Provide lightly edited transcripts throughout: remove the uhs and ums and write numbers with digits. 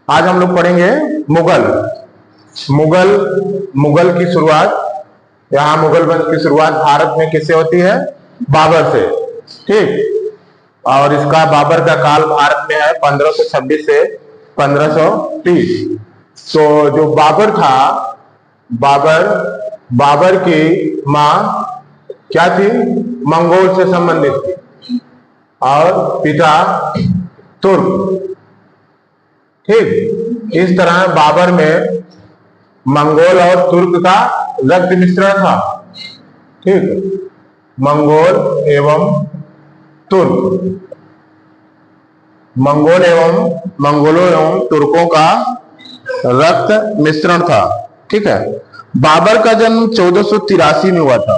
आज हम लोग पढ़ेंगे मुगल मुगल मुगल की शुरुआत। यहाँ मुगल वंश की शुरुआत भारत में किससे होती है? बाबर से। ठीक। और इसका बाबर का काल भारत में है 1526 से 1530। तो जो बाबर था, बाबर की माँ क्या थी? मंगोल से संबंधित थी और पिता तुर्क। ठीक। इस तरह बाबर में मंगोल और तुर्क का रक्त मिश्रण था। ठीक। मंगोल एवं तुर्क, मंगोलों एवं तुर्कों का रक्त मिश्रण था। ठीक है। बाबर का जन्म 1483 में हुआ था।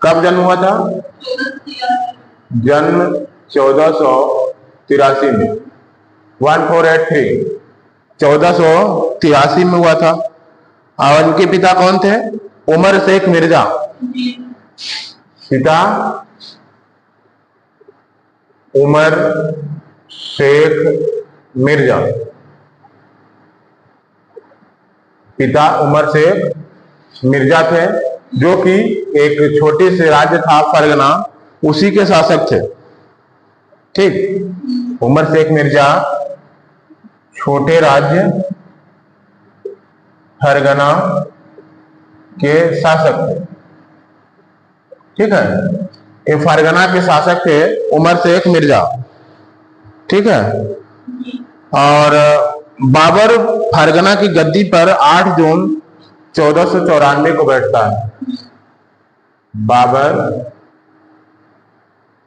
कब जन्म हुआ था? जन्म 1483 में, 1483, 1483 में हुआ था। और उनके पिता कौन थे? उमर शेख मिर्जा। पिता उमर शेख मिर्जा। पिता उमर शेख मिर्जा थे, जो कि एक छोटे से राज्य था फरगना, उसी के शासक थे। ठीक। उमर शेख मिर्जा छोटे राज्य फरगना के शासक थे। ठीक है। ये फरगना के शासक थे उमर शेख मिर्जा। ठीक है। और बाबर फरगना की गद्दी पर 8 जून 1494 को बैठता है। बाबर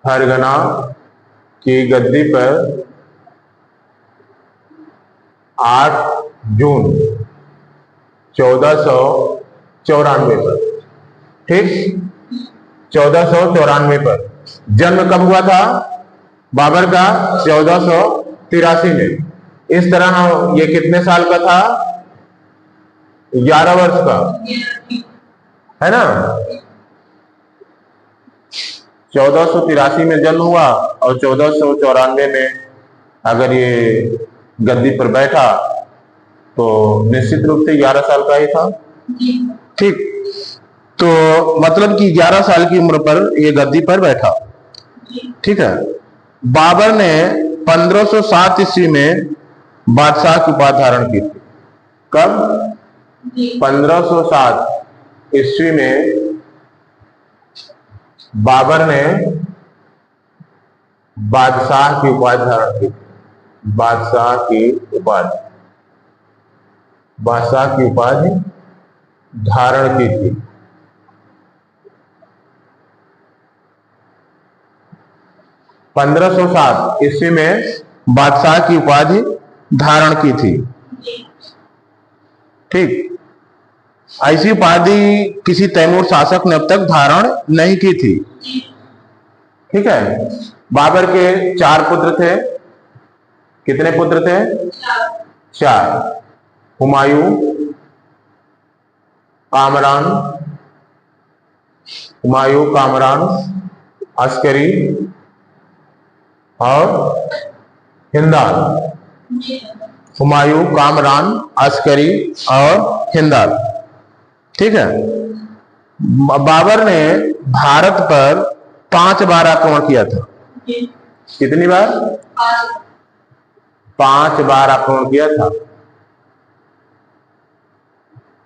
फरगना की गद्दी पर 8 जून 1494 पर। ठीक। 1494 पर। जन्म कब हुआ था बाबर का? 1483 में। इस तरह ये कितने साल का था? 11 वर्ष का, है ना। 1483 में जन्म हुआ और 1494 में अगर ये गद्दी पर बैठा तो निश्चित रूप से 11 साल का ही था। ठीक। तो मतलब कि 11 साल की उम्र पर ये गद्दी पर बैठा। ठीक है। बाबर ने 1507 ईस्वी में बादशाह की उपाधि धारण की थी। कब? 1507 ईस्वी में बाबर ने बादशाह की उपाधि धारण की थी। बादशाह की उपाधि धारण की थी। 1507 ईस्वी में बादशाह की उपाधि धारण की थी। ठीक। ऐसी उपाधि किसी तैमूर शासक ने अब तक धारण नहीं की थी। ठीक है। बाबर के 4 पुत्र थे। कितने पुत्र थे? 4। हुमायूं, कामरान, अस्करी और हिंदाल। हुमायूं, कामरान, अस्करी और हिंदाल। ठीक है। बाबर ने भारत पर 5 बार आक्रमण किया था। कितनी बार? 5 बार आक्रमण किया था।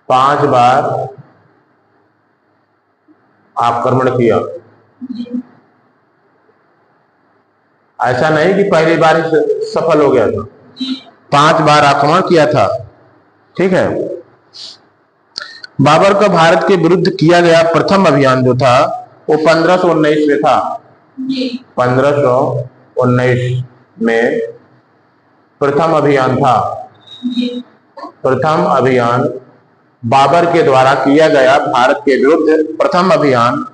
5 बार आक्रमण किया। ऐसा नहीं कि पहली बार ही सफल हो गया था। 5 बार आक्रमण किया था। ठीक है। बाबर का भारत के विरुद्ध किया गया प्रथम अभियान जो था वो 1519 में था। 1519 में प्रथम अभियान था। प्रथम अभियान बाबर के द्वारा किया गया भारत के विरुद्ध प्रथम अभियान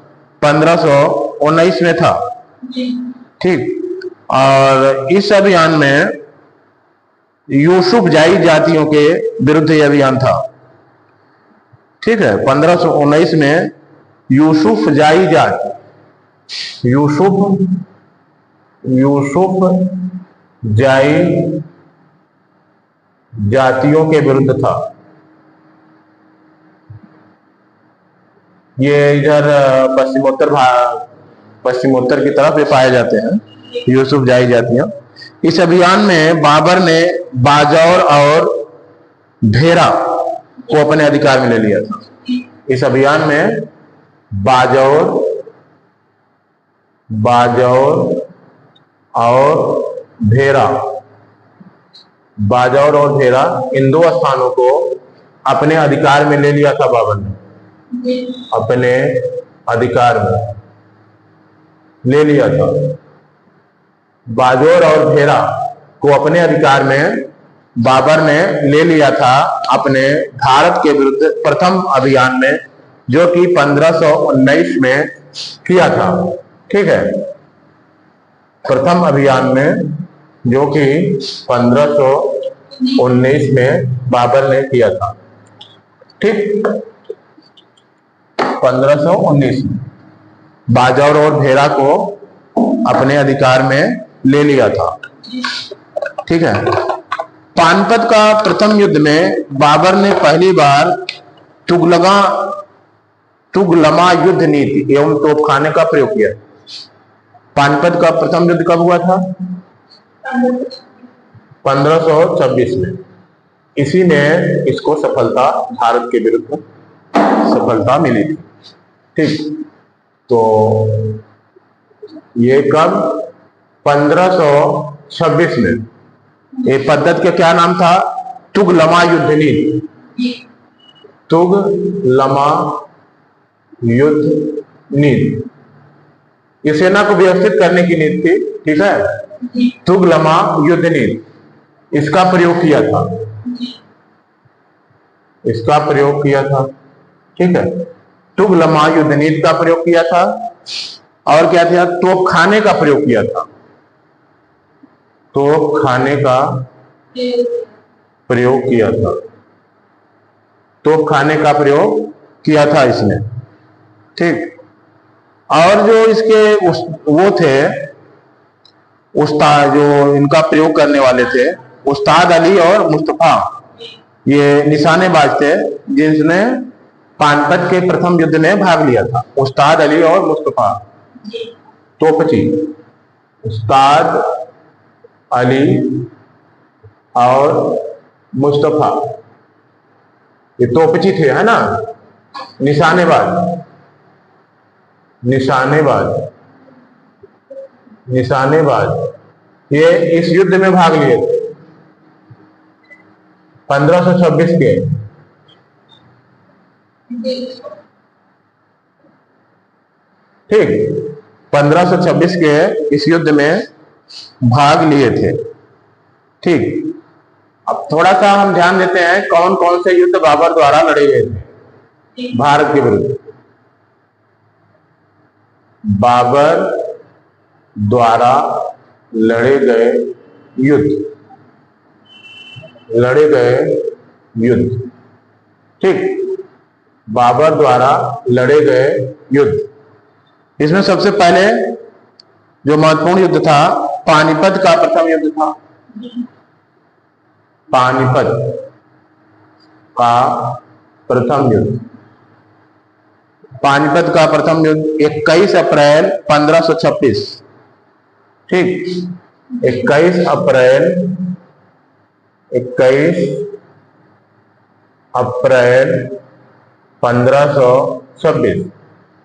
1519 में था। ठीक। और इस अभियान में यूसुफजाई जातियों के विरुद्ध यह अभियान था। ठीक है। 1519 में यूसुफजाई जाई जातियों के विरुद्ध था। ये इधर पश्चिमोत्तर की तरफ ये पाए जाते हैं यूसुफ जाई जातियां। इस अभियान में बाबर ने बाजौर और भेरा को अपने अधिकार में ले लिया था। इस अभियान में बाजौर और भेरा इन दो स्थानों को अपने अधिकार में ले लिया था बाबर ने। अपने अधिकार में ले लिया था। बाजौर और भेरा को अपने अधिकार में बाबर ने ले लिया था अपने भारत के विरुद्ध प्रथम अभियान में, जो कि 1519 में किया था। ठीक है, प्रथम अभियान में जो कि 1519 में बाबर ने किया था। ठीक, 1519 में बाजौर और भेरा को अपने अधिकार में ले लिया था। ठीक है, पानीपत का प्रथम युद्ध में बाबर ने पहली बार तुगलमा युद्ध नीति एवं तोपखाने का प्रयोग किया। पानीपत का प्रथम युद्ध कब हुआ था? 1526 में। इसी ने इसको सफलता, भारत के विरुद्ध सफलता मिली थी। ठीक, तो ये कब? 1526 में। ये पद्धति का क्या नाम था? तुगलमा युद्ध नीति। तुगलमा युद्ध नीति ये सेना को व्यवस्थित करने की नीति थी। ठीक है, तुगलमा युद्ध नीति, इसका प्रयोग किया था। ठीक है, तुगलमा युद्ध नीति का प्रयोग किया था। और क्या था? तोपखाने का प्रयोग किया था। तोपखाने का प्रयोग किया था। तोपखाने का प्रयोग किया था इसने। ठीक, और जो इसके वो थे उस्ताद, जो इनका प्रयोग करने वाले थे, उस्ताद अली और मुस्तफा, ये निशानेबाज थे जिसने पानीपत के प्रथम युद्ध में भाग लिया था। उस्ताद अली और मुस्तफा तोपची, उस्ताद अली और मुस्तफा, ये तोपची थे, है ना, निशानेबाज। ये इस युद्ध में भाग लिए थे 1526 के। ठीक, 1526 के इस युद्ध में भाग लिए थे। ठीक, अब थोड़ा सा हम ध्यान देते हैं कौन कौन से युद्ध बाबर द्वारा लड़े गए थे भारत के विरुद्ध। बाबर द्वारा लड़े गए युद्ध। ठीक, बाबर द्वारा लड़े गए युद्ध, इसमें सबसे पहले जो महत्वपूर्ण युद्ध था, पानीपत का प्रथम युद्ध था। पानीपत का प्रथम युद्ध 21 अप्रैल 1526। ठीक, 21 अप्रैल 1526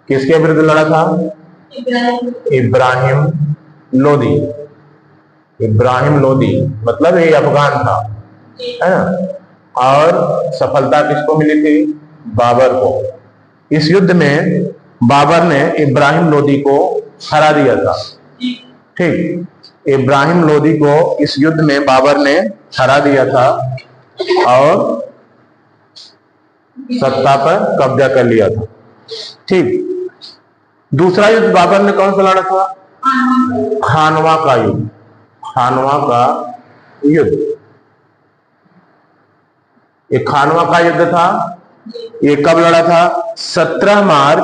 किसके विरुद्ध लड़ा था? इब्राहिम लोदी, मतलब ये अफगान था, है ना। और सफलता किसको मिली थी? बाबर को। इस युद्ध में बाबर ने इब्राहिम लोदी को हरा दिया था। ठीक, इब्राहिम लोदी को इस युद्ध में बाबर ने हरा दिया था और सत्ता पर कब्जा कर लिया था। ठीक, दूसरा युद्ध बाबर ने कौन सा लड़ा था? खानवा का युद्ध। ये खानवा का युद्ध था। ये कब लड़ा था? 17 मार्च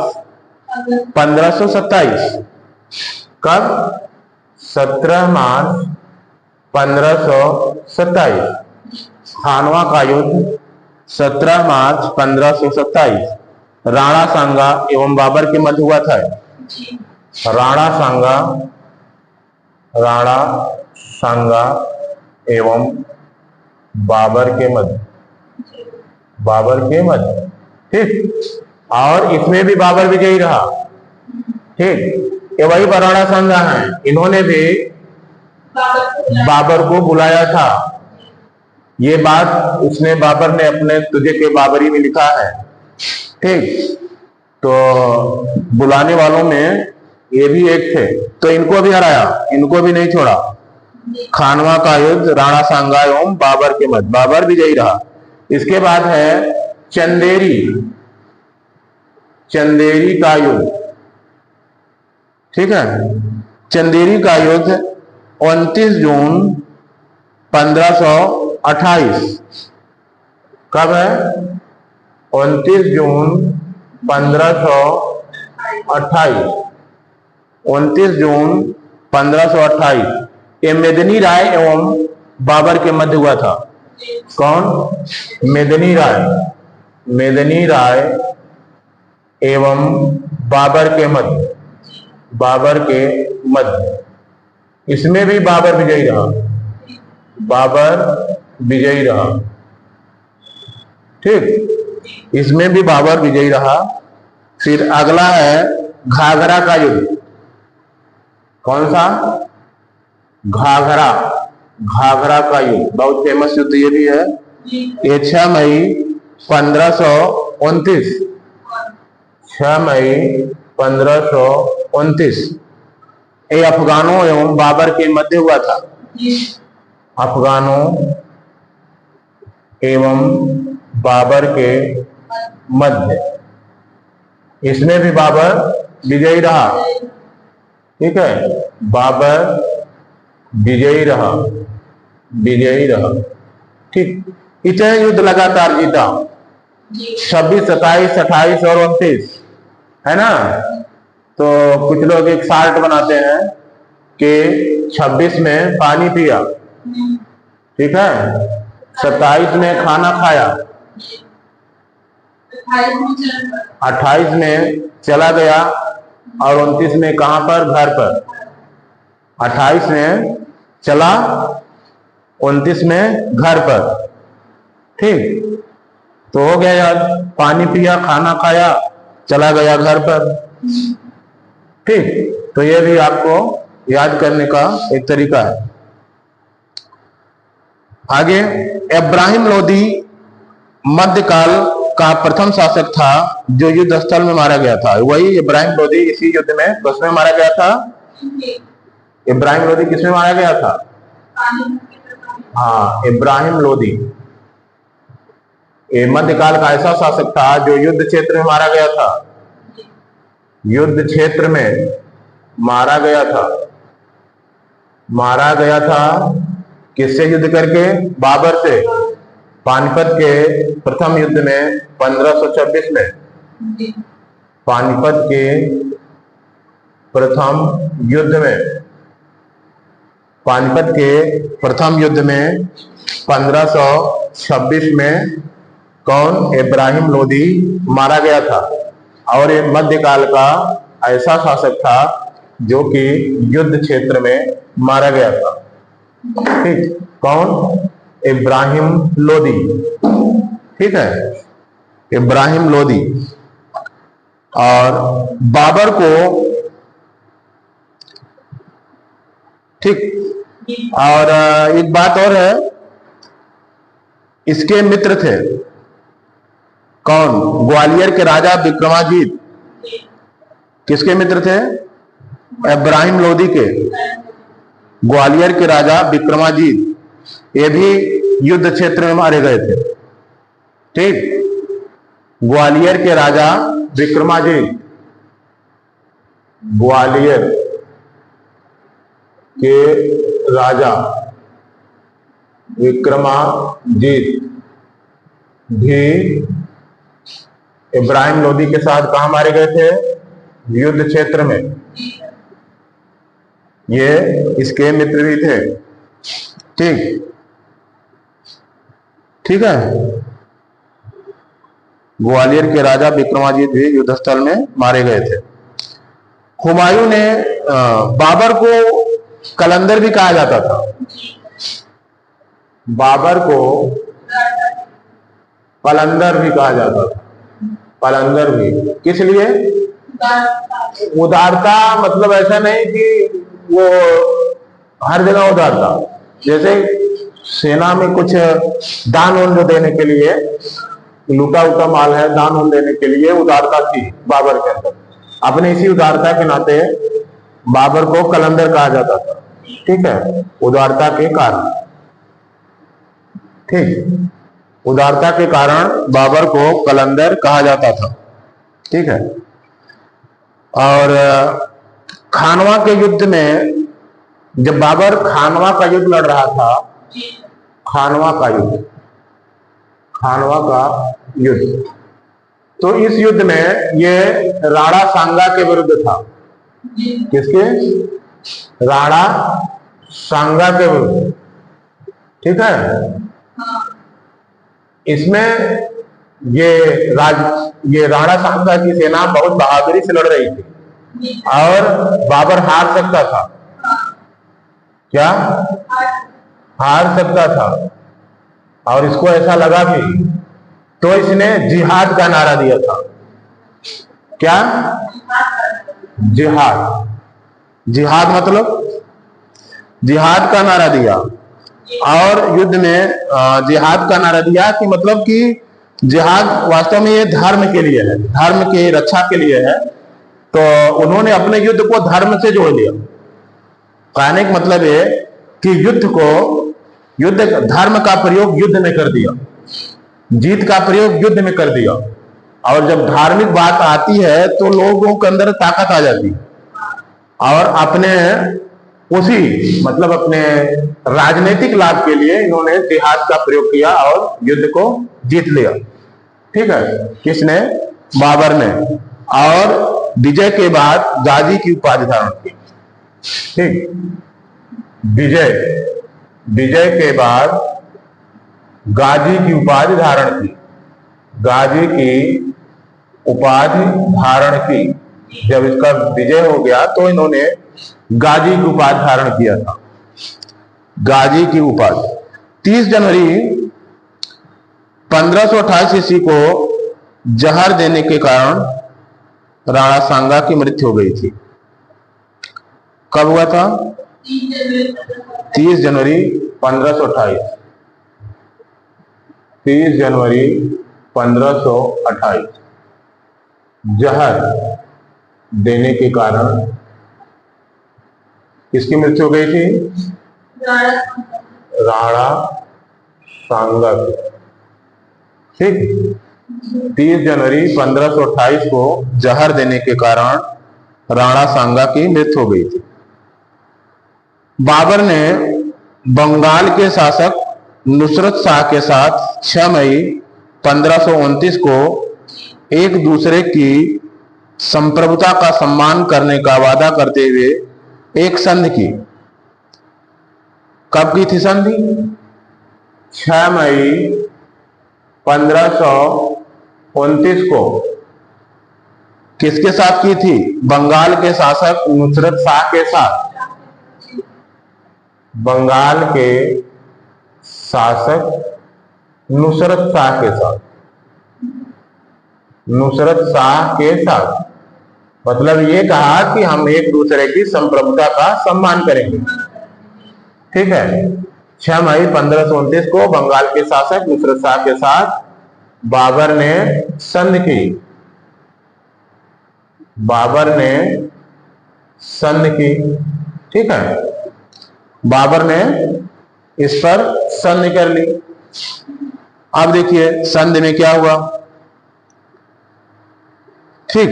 1527। कब? 17 मार्च 1527। खानवा का युद्ध 17 मार्च 1527 राणा सांगा एवं बाबर के मध्य हुआ था। राणा सांगा एवं बाबर के मध्य, ठीक। और इसमें भी बाबर विजयी रहा, ठीक। ये वही राणा सांगा है, इन्होंने भी बाबर को बुलाया था। ये बात उसने बाबर ने अपने तुझे के बाबरी में लिखा है, ठीक। तो बुलाने वालों में ये भी एक थे, तो इनको भी हराया, इनको भी नहीं छोड़ा। खानवा का युद्ध राणा सांगा एवं बाबर के मध्य, बाबर विजयी रहा। इसके बाद है चंदेरी का युद्ध, ठीक है। चंदेरी का युद्ध 29 जून 1528। कब है? 29 जून 1528। 29 जून 1528 ये मेदिनी राय एवं बाबर के मध्य हुआ था। कौन? मेदिनी राय एवं बाबर के मध्य। इसमें भी बाबर विजयी रहा, ठीक। इसमें भी बाबर विजयी रहा। फिर अगला है घाघरा का युद्ध। कौन सा? घाघरा का युद्ध, बहुत फेमस युद्ध ये भी है। ये 6 मई 1529, 6 मई 1529 ये अफगानों एवं बाबर के मध्य हुआ था। अफगानों एवं बाबर के मध्य, इसमें भी बाबर विजयी रहा, ठीक है। बाबर विजयी रहा, ठीक। इतने युद्ध लगातार जीता, 26, 27, 28 और 29, है ना। तो कुछ लोग एक चार्ट बनाते हैं कि 26 में पानी पिया, ठीक है। 27 में खाना खाया, 28 में चला गया और 29 में कहां पर? घर पर। 28 में चला, 29 में घर पर, ठीक। तो हो गया याद, पानी पिया, खाना खाया, चला गया घर पर, ठीक। तो ये भी आपको याद करने का एक तरीका है। आगे इब्राहिम लोदी मध्यकाल का प्रथम शासक था जो युद्ध स्थल में मारा गया था। वही इब्राहिम लोदी इसी युद्ध में किसमें मारा गया था? इब्राहिम लोदी किसमें मारा गया था? हाँ, इब्राहिम लोदी ये मध्यकाल का ऐसा शासक था जो युद्ध क्षेत्र में मारा गया था। युद्ध क्षेत्र में मारा गया था किससे युद्ध करके? बाबर से। पानीपत के प्रथम युद्ध में 1526 में, पानीपत के प्रथम युद्ध में 1526 में कौन? इब्राहिम लोदी मारा गया था। और ये मध्यकाल का ऐसा शासक था जो कि युद्ध क्षेत्र में मारा गया था, ठीक। कौन? इब्राहिम लोदी, ठीक है। इब्राहिम लोदी। और बाबर को, ठीक। और एक बात और है, इसके मित्र थे। कौन? ग्वालियर के राजा विक्रमाजीत किसके मित्र थे? इब्राहिम लोदी के। ग्वालियर के राजा विक्रमाजीत ये भी युद्ध क्षेत्र में मारे गए थे, ठीक। ग्वालियर के राजा विक्रमाजीत, ग्वालियर के राजा विक्रमाजीत भी इब्राहिम लोदी के साथ कहां मारे गए थे? युद्ध क्षेत्र में। ये इसके मित्र भी थे। ठीक ठीक है। ग्वालियर के राजा विक्रमादित्य भी युद्ध स्थल में मारे गए थे। हुमायूं ने बाबर को कलंदर भी कहा जाता था। बाबर को कलंदर भी कहा जाता था। कलंदर भी किस लिए? उदारता, मतलब ऐसा नहीं कि वो हर जगह उदारता, जैसे सेना में कुछ दान वान देने के लिए, लूटा उटा माल है, दान वान देने के लिए उदारता थी बाबर के अंदर। अपने इसी उदारता के नाते बाबर को कलंदर कहा जाता था। ठीक है, उदारता के कारण। ठीक, उदारता के कारण बाबर को कलंदर कहा जाता था। ठीक है। और खानवा के युद्ध में, जब बाबर खानवा का युद्ध लड़ रहा था, खानवा का युद्ध, खानवा का युद्ध, तो इस युद्ध में ये राणा सांगा के विरुद्ध था। किसके? राणा सांगा के विरुद्ध। ठीक है। इसमें ये राणा सांगा की सेना बहुत बहादुरी से लड़ रही थी और बाबर हार सकता था। क्या? हार सकता था। और इसको ऐसा लगा भी, तो इसने जिहाद का नारा दिया था। क्या? जिहाद। जिहाद मतलब जिहाद का नारा दिया। और युद्ध में जिहाद का नारा दिया कि मतलब कि जिहाद वास्तव में ये धर्म के लिए है, धर्म की रक्षा के लिए है। तो उन्होंने अपने युद्ध को धर्म से जोड़ लिया। कहने का मतलब है कि युद्ध धर्म का प्रयोग युद्ध में कर दिया, जीत का प्रयोग युद्ध में कर दिया। और जब धार्मिक बात आती है तो लोगों के अंदर ताकत आ जाती है और अपने अपने राजनीतिक लाभ के लिए इन्होंने जिहाद का प्रयोग किया और युद्ध को जीत लिया। ठीक है। किसने? बाबर ने। और विजय के बाद गाजी की उपाधि धारण की। ठीक, विजय के बाद गाजी की उपाधि धारण की। गाजी की उपाधि धारण की। जब इसका विजय हो गया तो इन्होंने गाजी की उपाधि धारण किया था। गाजी की उपाधि 30 जनवरी 1528 ईस्वी को जहर देने के कारण राणा सांगा की मृत्यु हो गई थी। कब हुआ था? 30 जनवरी 1528। 30 जनवरी 1528 जहर देने के कारण किसकी मृत्यु हो गई थी? राणा सांगा की। ठीक, 30 जनवरी 1528 को जहर देने के कारण राणा सांगा की मृत्यु हो गई थी। बाबर ने बंगाल के शासक नुसरत शाह के साथ 6 मई 1529 को एक दूसरे की संप्रभुता का सम्मान करने का वादा करते हुए एक संधि की। कब की थी संधि? 6 मई 1529 को। किसके साथ की थी? बंगाल के शासक नुसरत शाह के साथ। बंगाल के शासक नुसरत शाह के साथ। नुसरत शाह के साथ मतलब ये कहा कि हम एक दूसरे की संप्रभुता का सम्मान करेंगे। ठीक है। 6 मई 1529 को बंगाल के शासक नुसरत शाह के साथ बाबर ने संधि की। बाबर ने संधि की। ठीक है। बाबर ने इस पर संधि कर ली। अब देखिए संधि में क्या हुआ। ठीक,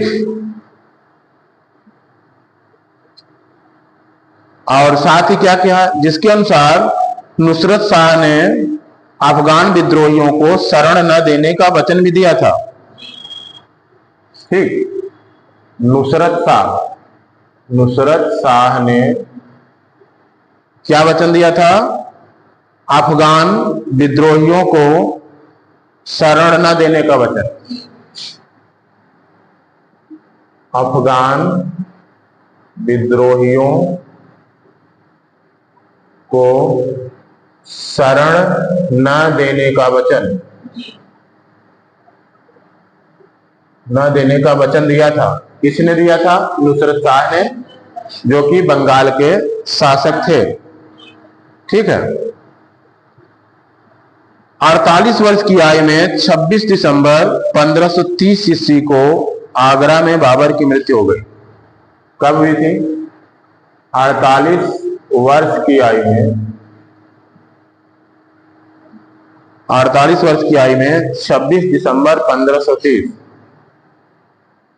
और साथ ही क्या किया, जिसके अनुसार नुसरत शाह ने अफगान विद्रोहियों को शरण न देने का वचन भी दिया था। ठीक, नुसरत शाह ने क्या वचन दिया था? अफगान विद्रोहियों को शरण न देने का वचन। अफगान विद्रोहियों को शरण न देने का वचन, न देने का वचन दिया था। किसने दिया था? नुसरत शाह ने, जो कि बंगाल के शासक थे। ठीक है। 48 वर्ष की आयु में 26 दिसंबर 1530 ईस्वी को आगरा में बाबर की मृत्यु हो गई। कब हुई थी? 48 वर्ष की आयु में, 48 वर्ष की आयु में 26 दिसंबर 1530,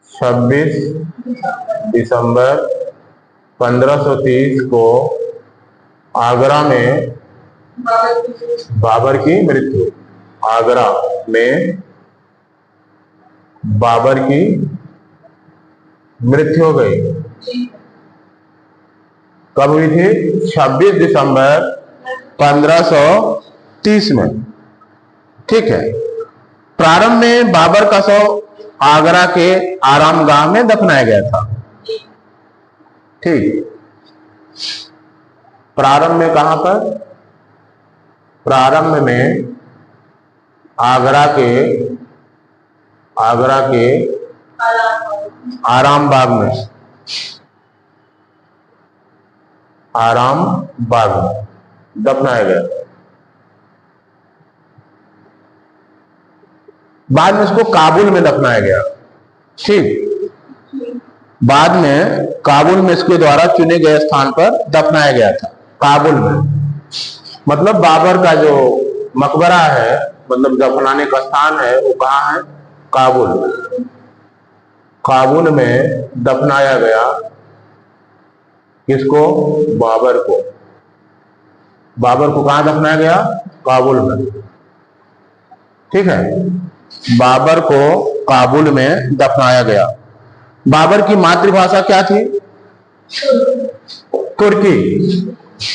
26 दिसंबर 1530 को आगरा में बाबर की मृत्यु। आगरा में बाबर की मृत्यु हो गई। कब हुई थी? 26 दिसंबर 1530 में। ठीक है। प्रारंभ में बाबर का शव आगरा के आरामगाह में दफनाया गया था। ठीक। प्रारंभ में कहां पर? प्रारंभ में आगरा के आराम बाग में, आराम बाग में दफनाया गया। बाद में उसको काबुल में दफनाया गया। ठीक। बाद में काबुल में इसके द्वारा चुने गए स्थान पर दफनाया गया था। काबुल में मतलब बाबर का जो मकबरा है, मतलब दफनाने का स्थान है, वो कहाँ है? काबुल। काबुल में दफनाया गया। किसको? बाबर को। बाबर को कहाँ दफनाया गया? काबुल में। ठीक है। बाबर को काबुल में दफनाया गया। बाबर की मातृभाषा क्या थी? तुर्की।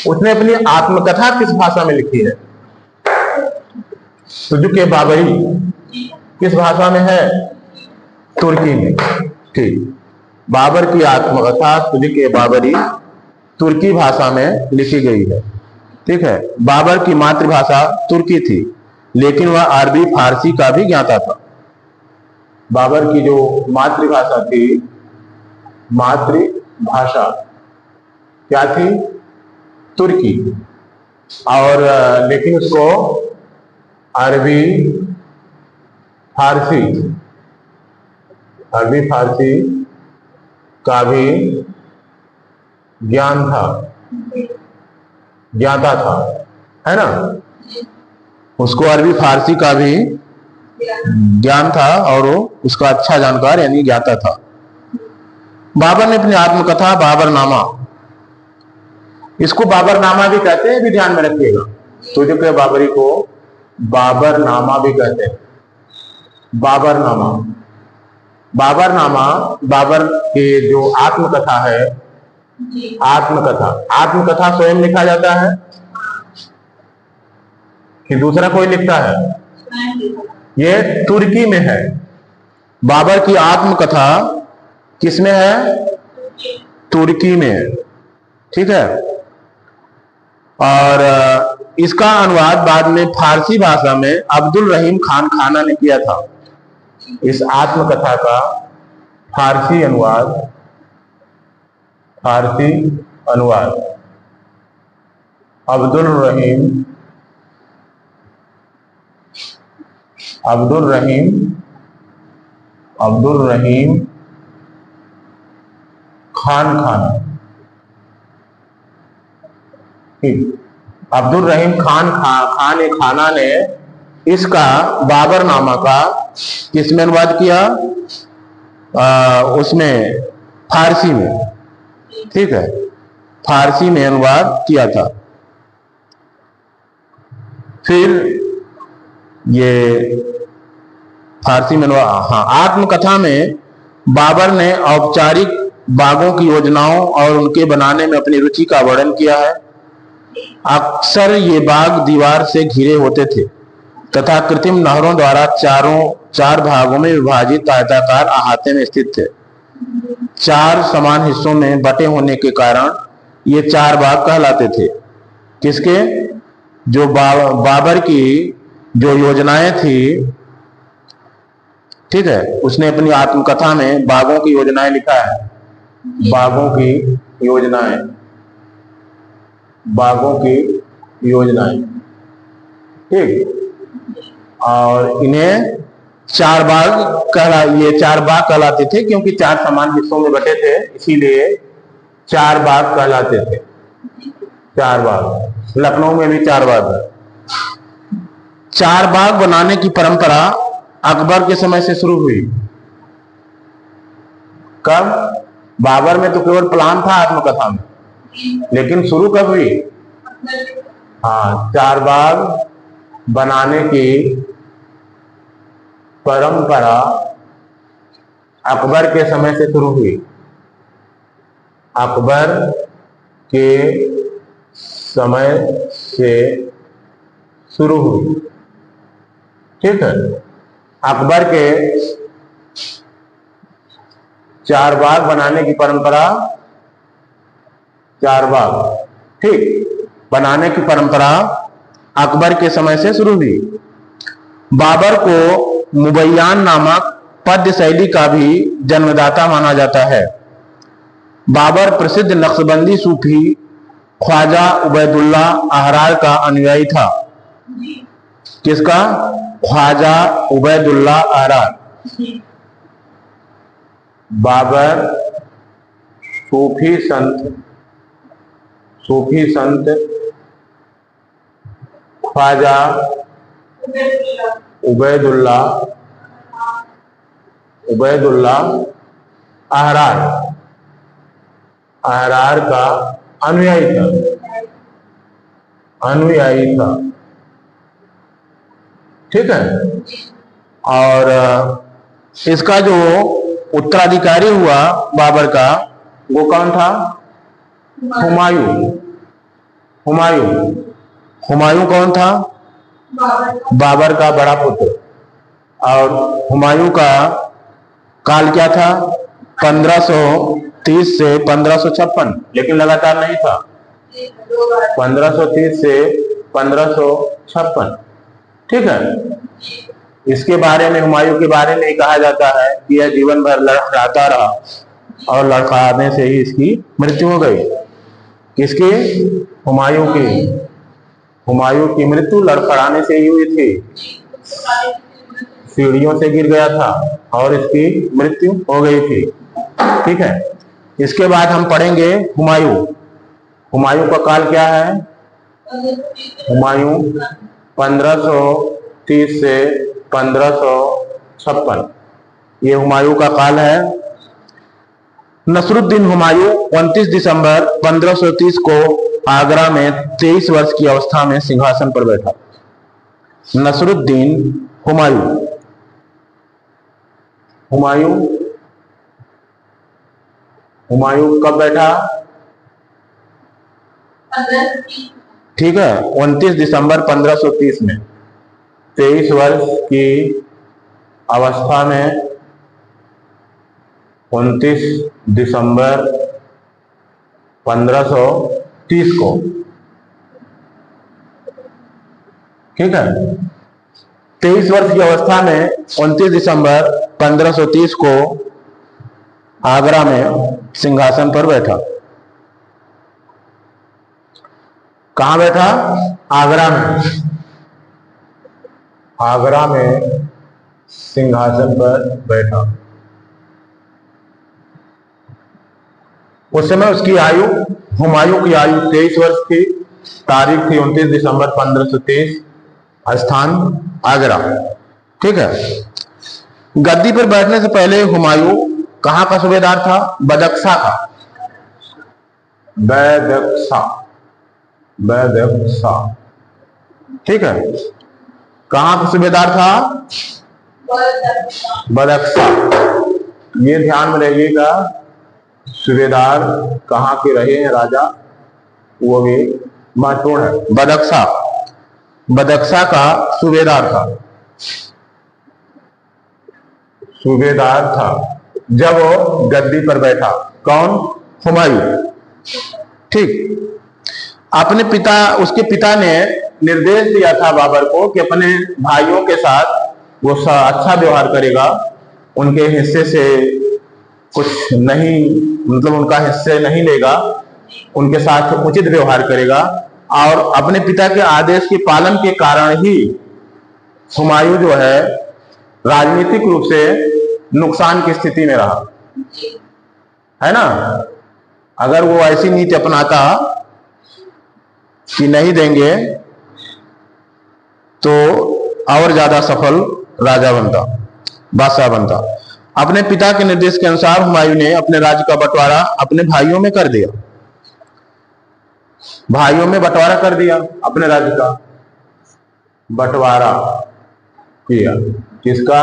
उसने अपनी आत्मकथा किस भाषा में लिखी है? तुजुक बाबरी किस भाषा में है? तुर्की में। ठीक। बाबर की आत्मकथा तुजुक बाबरी तुर्की भाषा में लिखी गई है। ठीक है। बाबर की मातृभाषा तुर्की थी, लेकिन वह अरबी फारसी का भी ज्ञाता था। बाबर की जो मातृभाषा थी, मातृभाषा क्या थी? तुर्की। और लेकिन उसको अरबी फारसी का भी ज्ञान था, ज्ञाता था, है ना? उसको अरबी फारसी का भी ज्ञान था और वो उसका अच्छा जानकार यानी ज्ञाता था। बाबर ने अपनी आत्मकथा बाबरनामा, इसको बाबरनामा भी कहते हैं, भी ध्यान में रखिएगा। तुजुक बाबरी को बाबरनामा भी कहते हैं। बाबरनामा, बाबरनामा बाबर के जो आत्मकथा है, आत्मकथा स्वयं लिखा जाता है कि दूसरा कोई लिखता है? ये तुर्की में है। बाबर की आत्मकथा किसमें है? तुर्की में है। ठीक है। और इसका अनुवाद बाद में फारसी भाषा में अब्दुल रहीम खान खाना ने किया था। इस आत्मकथा का फारसी अनुवाद अब्दुल रहीम खान खाना। अब्दुल रहीम खान खाना ने इसका बाबरनामा का किसमें अनुवाद किया? उसमें फारसी में। ठीक है। फारसी में अनुवाद किया था। फिर ये फारसी में अनुवाद, हाँ, आत्मकथा में बाबर ने औपचारिक बागों की योजनाओं और उनके बनाने में अपनी रुचि का वर्णन किया है। अक्सर ये बाग दीवार से घिरे होते थे तथा कृत्रिम नहरों द्वारा चार भागों में विभाजित आयताकार अहाते में स्थित थे। चार समान हिस्सों में बटे होने के कारण ये चार बाग कहलाते थे। किसके? जो बाबर की जो योजनाएं थी, ठीक है, उसने अपनी आत्मकथा में बागों की योजनाएं लिखा है। बागों की योजनाएं, बागों की योजनाएं, ठीक। और इन्हें चार बाग ये चार बाग कहलाते थे क्योंकि चार समान हिस्सों में बटे थे, इसीलिए चार बाग कहलाते थे। चार बाग, लखनऊ में भी चार बाग है। चार बाग बनाने की परंपरा अकबर के समय से शुरू हुई। कब? बाबर में तो केवल प्लान था आत्मकथा में, लेकिन शुरू कब हुई? हाँ, चार बाग बनाने की परंपरा अकबर के समय से शुरू हुई। अकबर के समय से शुरू हुई, ठीक है। अकबर के चार बाग बनाने की परंपरा, चार बाग, ठीक, बनाने की परंपरा अकबर के समय से शुरू हुई। बाबर को मुबैयान नामक पद्य शैली का भी जन्मदाता माना जाता है। बाबर प्रसिद्ध नक्शबंदी सूफी ख्वाजा उबैदुल्ला अहरार का अनुयायी था। किसका? ख्वाजा उबैदुल्ला अहरार। बाबर सूफी संत ख्वाजा उबैदुल्ला अहरार का अनुयायी था, ठीक है। और इसका जो उत्तराधिकारी हुआ बाबर का, वो कौन था? हुमायूं कौन था? बाबर का बड़ा पुत्र। और हुमायूं का काल क्या था? 1530 से 1556, लेकिन लगातार नहीं था। 1530 से 1556, ठीक है। इसके बारे में, हुमायूं के बारे में कहा जाता है कि यह जीवन भर लड़खड़ाता रहा और लड़खड़ाने से ही इसकी मृत्यु हो गई। किसकी? हुमायूं की मृत्यु लड़खड़ाने से ही हुई थी। सीढ़ियों से गिर गया था और इसकी मृत्यु हो गई थी, ठीक है। इसके बाद हम पढ़ेंगे हुमायूं का काल क्या है? हुमायूं 1530 से 1556, ये हुमायूं का काल है। नसरुद्दीन हुमायूं 29 दिसंबर 1530 को आगरा में 23 वर्ष की अवस्था में सिंहासन पर बैठा। नसरुद्दीन हुमायूं कब बैठा? ठीक है, 29 दिसंबर 1530 में 23 वर्ष की अवस्था में 29 दिसंबर 1530 को, ठीक है, 23 वर्ष की अवस्था में 29 दिसंबर 1530 को आगरा में सिंहासन पर बैठा। कहां बैठा? आगरा में सिंहासन पर बैठा। उस समय उसकी आयु, हुमायूं की आयु 23 वर्ष थी। तारीख थी 29 दिसंबर 1530, स्थान आगरा, ठीक है। गद्दी पर बैठने से पहले हुमायूं कहां का सूबेदार था? बदख्शा का। बदख्शा, ठीक है। कहां का सूबेदार था? बदख्शा। ये ध्यान में रहिएगा, सूबेदार कहां के रहे हैं राजा, वो भी महत्वपूर्ण है। बदख्शा, बदख्शा का सूबेदार था। सूबेदार था जब वो गद्दी पर बैठा। कौन? हुमायूं। ठीक। अपने पिता, उसके पिता ने निर्देश दिया था बाबर को कि अपने भाइयों के साथ वो अच्छा व्यवहार करेगा, उनके हिस्से से कुछ नहीं, मतलब उनका हिस्से नहीं लेगा, उनके साथ उचित व्यवहार करेगा। और अपने पिता के आदेश के पालन के कारण ही हुमायूं जो है राजनीतिक रूप से नुकसान की स्थिति में रहा, है ना। अगर वो ऐसी नीति अपनाता कि नहीं देंगे तो और ज्यादा सफल राजा बनता, बादशाह बनता। अपने पिता के निर्देश के अनुसार हुमायूं ने अपने राज्य का बंटवारा अपने भाइयों में कर दिया। भाइयों में बंटवारा कर दिया, अपने राज्य का बंटवारा किया। किसका?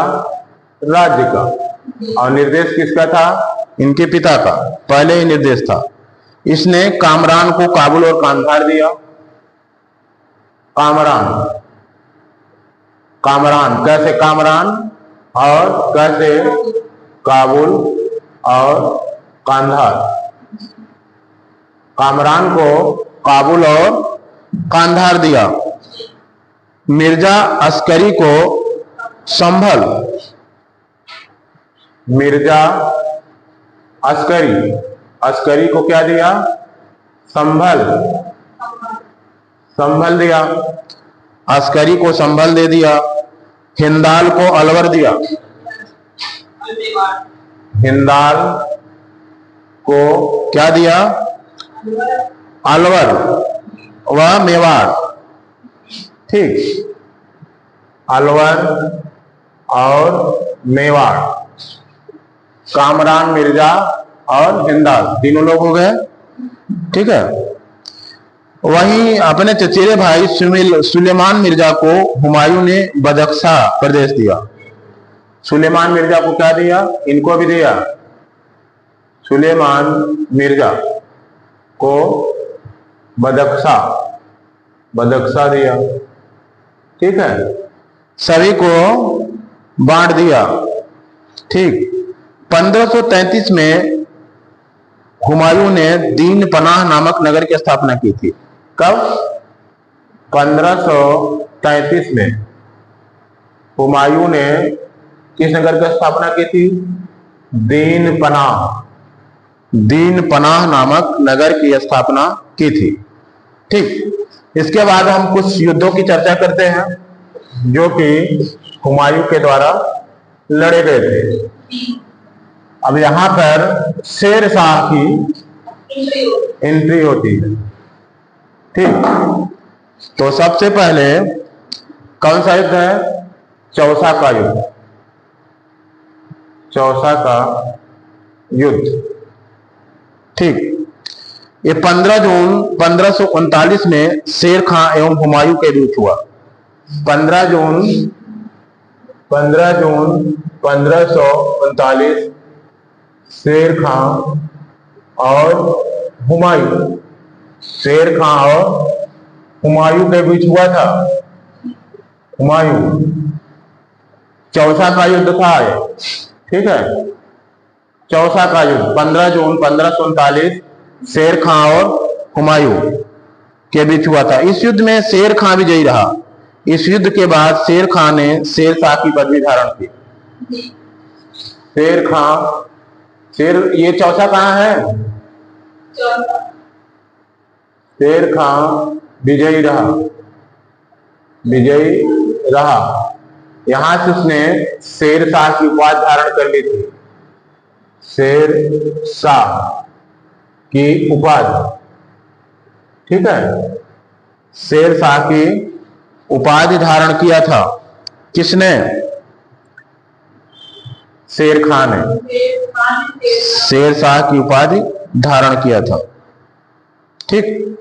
राज्य का। और निर्देश किसका था? इनके पिता का पहले ही निर्देश था। इसने कामरान को काबुल और कांधार दिया। कामरान, कामरान कैसे? कामरान और कैसे? काबुल और कांधार। कामरान को काबुल और कांधार दिया। मिर्जा अस्करी को संभल, मिर्जा अस्करी, अस्करी को क्या दिया? संभल, संभल दिया। अस्करी को संभल दे दिया। हिंदाल को अलवर दिया। हिंदाल को क्या दिया? अलवर व मेवाड़। ठीक, अलवर और मेवाड़। कामरान, मिर्जा और हिंदाल तीनों लोग हो गए। ठीक है। वहीं अपने चचेरे भाई सुलेमान मिर्जा को हुमायूं ने बदख्शा प्रदेश दिया। सुलेमान मिर्जा को क्या दिया? इनको भी दिया। सुलेमान मिर्जा को बदख्शा, बदख्शा दिया। ठीक है। सभी को बांट दिया। ठीक। 1533 में हुमायूं ने दीन पनाह नामक नगर की स्थापना की थी। कब? 1533 में हुमायूं ने किस नगर की स्थापना की थी? दीन पनाह, दीन पनाह नामक नगर की स्थापना की थी। ठीक। इसके बाद हम कुछ युद्धों की चर्चा करते हैं जो कि हुमायूं के द्वारा लड़े गए थे। अब यहां पर शेर शाह की एंट्री होती है। ठीक। तो सबसे पहले कौन सा युद्ध है? चौसा का युद्ध। चौसा का युद्ध। ठीक। ये 15 जून 1539 में शेर खां एवं हुमायूं के बीच हुआ। 15 जून 1539 शेर खां और हुमायूं, शेर खां और हुमायूं के बीच हुआ था। हुमायूं, चौसा का युद्ध था ये। ठीक है। चौसा का युद्ध 15 जून 1539 शेर खां और हुमायूं के बीच हुआ था। इस युद्ध में शेर खां विजयी रहा। इस युद्ध के बाद शेर खां ने शेर शाह की पदवी धारण की। शेर खां, शेर, ये चौसा कहाँ है? शेर खां विजयी रहा, विजयी रहा। यहां से उसने शेर शाह की उपाधि धारण कर ली थी। शेर शाह की उपाधि। ठीक है। शेर शाह की उपाधि धारण किया था। किसने? शेर खां ने शेर शाह की उपाधि धारण किया था। ठीक।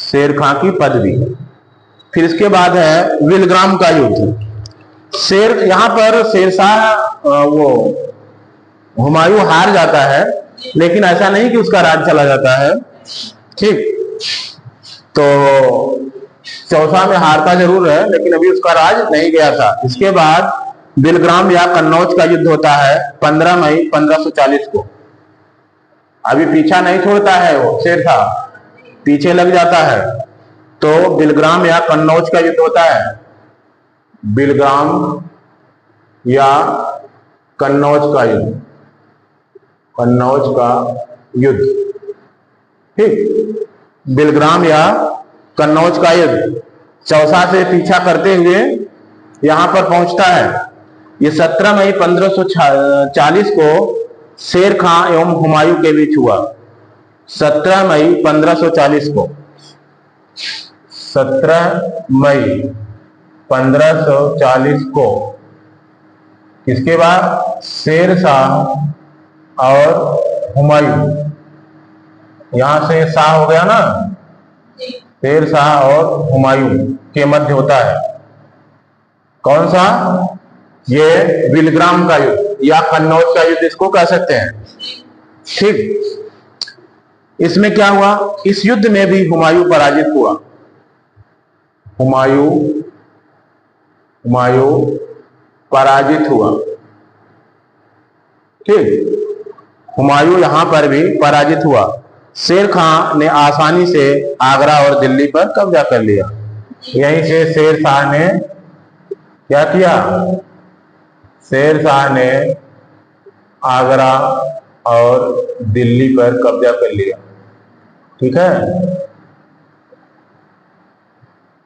शेर खां की पदवी। फिर इसके बाद है विलग्राम का युद्ध। यहां पर शेर शाह वो हुमायूं हार जाता है, लेकिन ऐसा नहीं कि उसका राज चला जाता है। ठीक। तो चौसा में हारता जरूर है, लेकिन अभी उसका राज नहीं गया था। इसके बाद बिलग्राम या कन्नौज का युद्ध होता है 15 मई 1540 को। अभी पीछा नहीं छोड़ता है, वो शेरशाह पीछे लग जाता है। तो बिलग्राम या कन्नौज का युद्ध होता है, बिलग्राम या कन्नौज का युद्ध, कन्नौज का युद्ध, ठीक। बिलग्राम या कन्नौज का युद्ध चौसा से पीछा करते हुए यहां पर पहुंचता है। ये 17 मई 1540 को शेर खां एवं हुमायूं के बीच हुआ। 17 मई 1540 को, 17 मई 1540 को किसके बाद? शेरशाह और हुमायूं। यहां से शाह हो गया ना, शेरशाह और हुमायूं के मध्य होता है। कौन सा? ये बिलग्राम का युद्ध या कन्नौज का युद्ध इसको कह सकते हैं, ठीक। इसमें क्या हुआ? इस युद्ध में भी हुमायूं पराजित हुआ। हुमायूं पराजित हुआ, ठीक। हुमायूं यहां पर भी पराजित हुआ। शेर खां ने आसानी से आगरा और दिल्ली पर कब्जा कर लिया। यहीं से शेरशाह ने क्या किया? शेरशाह ने आगरा और दिल्ली पर कब्जा कर लिया, ठीक है।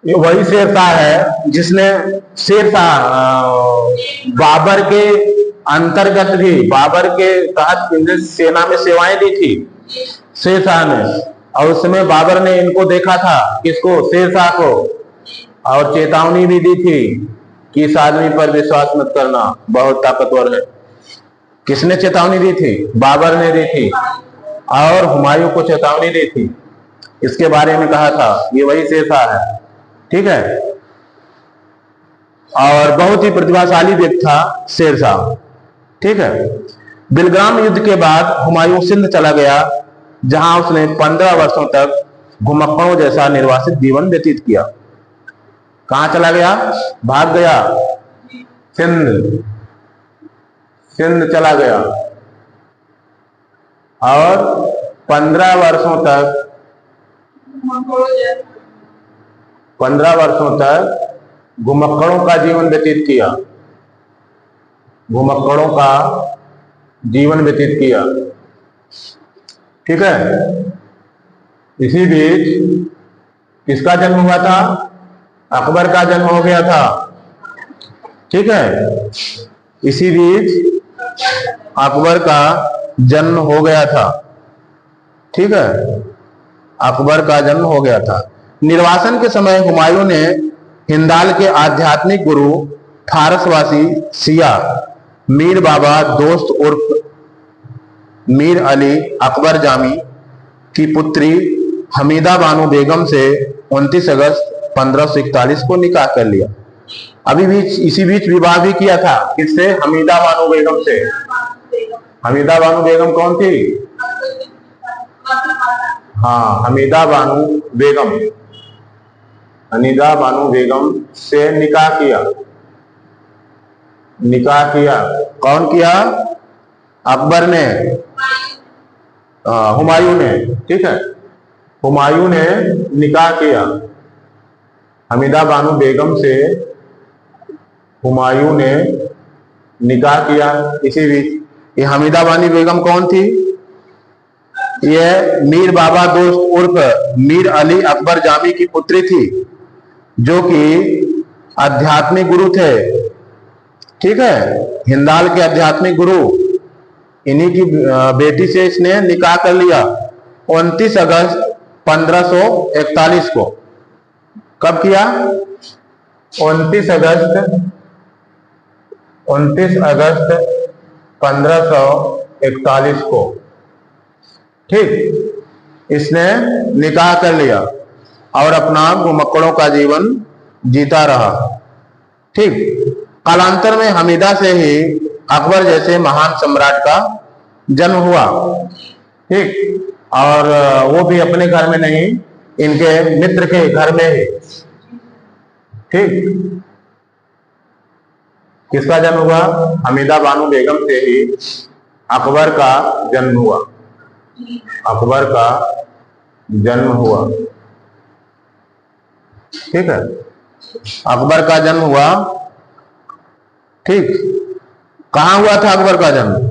ये वही शेरशाह है जिसने बाबर के अंतर्गत भी, बाबर के तहत सेना में सेवाएं दी थी शेरशाह ने। और उस समय बाबर ने इनको देखा था, किसको? शेरशाह को, और चेतावनी भी दी थी कि इस आदमी पर विश्वास मत करना, बहुत ताकतवर है। किसने चेतावनी दी थी? बाबर ने दी थी, और हुमायूं को चेतावनी दी थी। इसके बारे में कहा था, ये वही शेरशाह है, ठीक है। और बहुत ही प्रतिभाशाली व्यक्ति था शेरशाह, ठीक है। बिलग्राम युद्ध के बाद हुमायूं सिंध चला गया, जहां उसने 15 वर्षों तक घुमक्कड़ों जैसा निर्वासित जीवन व्यतीत किया। कहां चला गया? भाग गया, सिंध चला गया, और 15 वर्षों तक घुमक्कड़ों का जीवन व्यतीत किया, घुमक्कड़ों का जीवन व्यतीत किया, ठीक है। इसी बीच किसका जन्म हुआ था? अकबर का जन्म हो गया था, ठीक है। इसी बीच अकबर का जन्म हो गया था, ठीक है। अकबर का जन्म हो गया था। निर्वासन के समय हुमायूं ने हिंदाल के आध्यात्मिक गुरु फारसवासी शिया मीर बाबा दोस्त उर्फ मीर अली अकबर जामी की पुत्री हमीदा बानो बेगम से 29 अगस्त 1541 को निकाह कर लिया। इसी बीच विवाह भी किया था, किससे? हमीदा बानो बेगम से। हमीदा बानो बेगम कौन थी? हाँ, हमीदा बानो बेगम से निकाह किया। कौन किया? अकबर ने, हुमायूं ने, ठीक है। हुमायूं ने निकाह किया हमीदा बानो बेगम से, हुमायूं ने निकाह किया। इसी बीच ये हमीदा बानी बेगम कौन थी? ये मीर बाबा दोस्त उर्फ मीर अली अकबर जामी की पुत्री थी, जो कि आध्यात्मिक गुरु थे, ठीक है। हिंदाल के आध्यात्मिक गुरु, इन्हीं की बेटी से इसने निकाह कर लिया 29 अगस्त 1541 को। कब किया? 29 अगस्त 1541 को, ठीक। इसने निकाह कर लिया और अपना घुमक्कड़ों का जीवन जीता रहा, ठीक। कालांतर में हमीदा से ही अकबर जैसे महान सम्राट का जन्म हुआ, ठीक। और वो भी अपने घर में नहीं, इनके मित्र के घर में ही। ठीक, किसका जन्म हुआ? हमीदा बानो बेगम से ही अकबर का जन्म हुआ। अकबर का जन्म हुआ। ठीक है, अकबर का जन्म हुआ। ठीक, कहां हुआ था अकबर का जन्म?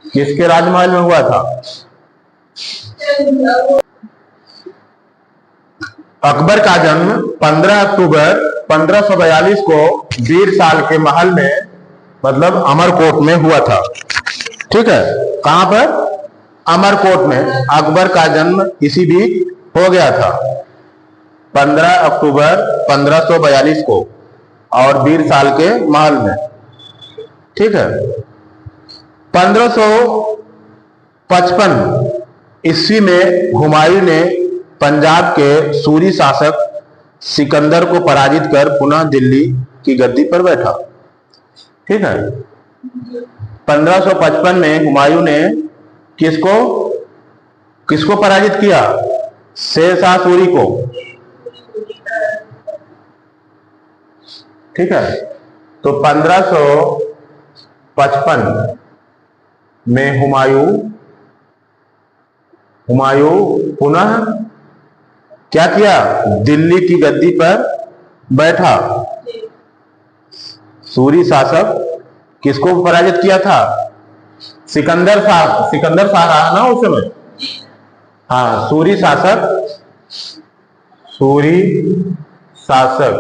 किसके राजमहल में हुआ था? अकबर का जन्म 15 अक्टूबर 1542 को वीरसाल के महल में, मतलब अमरकोट में हुआ था। ठीक है, कहां पर? अमरकोट में अकबर का जन्म इसी बीच हो गया था 15 अक्टूबर 1542 को, और वीरसाल के महल में। ठीक है, 1555 ईस्वी में हुमायूं ने पंजाब के सूरी शासक सिकंदर को पराजित कर पुनः दिल्ली की गद्दी पर बैठा। ठीक है, 1555 में हुमायूं ने किसको किसको पराजित किया? शेरशाह सूरी को। ठीक है, तो 1555 में हुमायूं पुनः क्या किया? दिल्ली की गद्दी पर बैठा। सूरी शासक किसको पराजित किया था? सिकंदर शाह रहा ना उस समय। हाँ, सूरी शासक